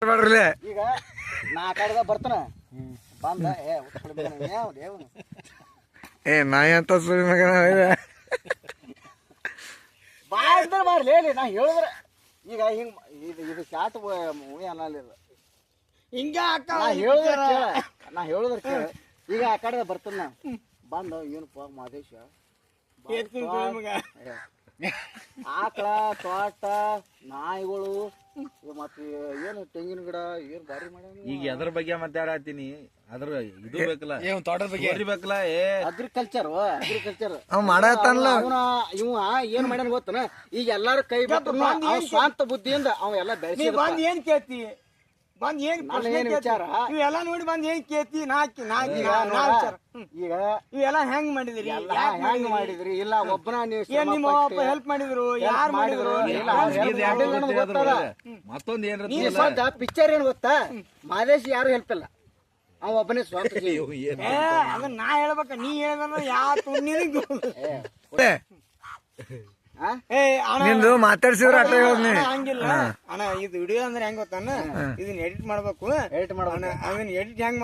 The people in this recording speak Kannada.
ಮಾಡ್ರಲ್ಲ ಈಗ ನಾ ಕಡೆದ ಬರ್ತಾನ ಬಂದ ಏ ನಾಯಿ ಅಂತ ಸುಳಿ ಮಗನ ಬಾಯ್ ಮಾಡ್ಲಿ ಹೇಳಿ ನಾ ಹೇಳಿದ್ರ ಈಗ ಹಿಂಗ್ ಇದು ಶಾರ್ಟ್ ಮೂವಿ ಅನ್ನಲ್ಲ ಹಿಂಗ ನಾ ಹೇಳಿದ್ರ ಕೇಳ ಈಗ ಆ ಕಡೆ ಬರ್ತಾನ ಬಂದ ಏನಪ್ಪ ಮಾದೇಶ ಆಕಳ ತೋಟ ನಾಯಿಗಳು ಮತ್ತೆ ಏನು ತೆಂಗಿನ ಗಿಡ ಏನ್ ಬಾರಿ ಮಾಡ ಈಗ ಎದ್ರ ಬಗ್ಗೆ ಮಾತಾಡತ್ತೀನಿ ಅದ್ರ ಇದು ಬೇಕಲ್ಲ ತೋಟದ ಬಗ್ಗೆ ಬೇಕಲ್ಲ ಅಗ್ರಿಕಲ್ಚರ್ ಅವ್ ಮಾಡತ್ತಾನಲ್ಲ ಅವನ ಇವ ಏನ್ ಮಾಡ್ಯಾನ ಗೊತ್ತನ ಈಗ ಎಲ್ಲಾರು ಕೈ ಬಿಟ್ಟು ಸ್ವಂತ ಬುದ್ಧಿಯಿಂದ ಅವ ಎಲ್ಲ ಬೆಳೆಸಿ ಬಂದ್ ಏನ್ ಕೇಳ್ತಿ ಬಂದ್ ಏನ್ ವಿಚಾರ ಇವೆಲ್ಲ ನೋಡಿ ಬಂದ್ ಏನ್ ಕೇಳ್ತಿ ಈಗ ಇವೆಲ್ಲ ಹೆಂಗ್ ಮಾಡಿದಿರಿ ಹೆಂಗ್ ಮಾಡಿದ್ರಿ ಇಲ್ಲ ಒಬ್ಬನ ನೀವು ಏನ್ ನಿಮ್ಮ ಅಪ್ಪ ಹೆಲ್ಪ್ ಮಾಡಿದ್ರು ಯಾರು ಮಾಡಿದ್ರು ಮತ್ತೊಂದ್ ಏನ್ರ ನೀ ಸ್ವಂತ ಪಿಕ್ಚರ್ ಏನ್ ಗೊತ್ತಾ ಮಾದೇಶ್ ಯಾರು ಹೆಲ್ಪ್ ಇಲ್ಲ ಅವ ಒಬ್ಬನೇ ಸ್ವಂತ ಅದನ್ನ ನಾ ಹೇಳ್ಬೇಕ ನೀ ಹೇಳ್ದ ಯಾತು ನಿಂದು ಮಾತಾಡ್ಸಿದ್ರ ಅಟ್ಟ ಹೇಳಿ ಹಂಗಿಲ್ಲ ಅಣ್ಣ ಇದು ವಿಡಿಯೋ ಅಂದ್ರೆ ಹೆಂಗ್ ಗೊತ್ತಾನ ಇದನ್ನ ಎಡಿಟ್ ಮಾಡ್ಬೇಕು ಎಡಿಟ್ ಮಾಡೋಣ ಅದನ್ನ ಎಡಿಟ್ ಹೆಂಗ್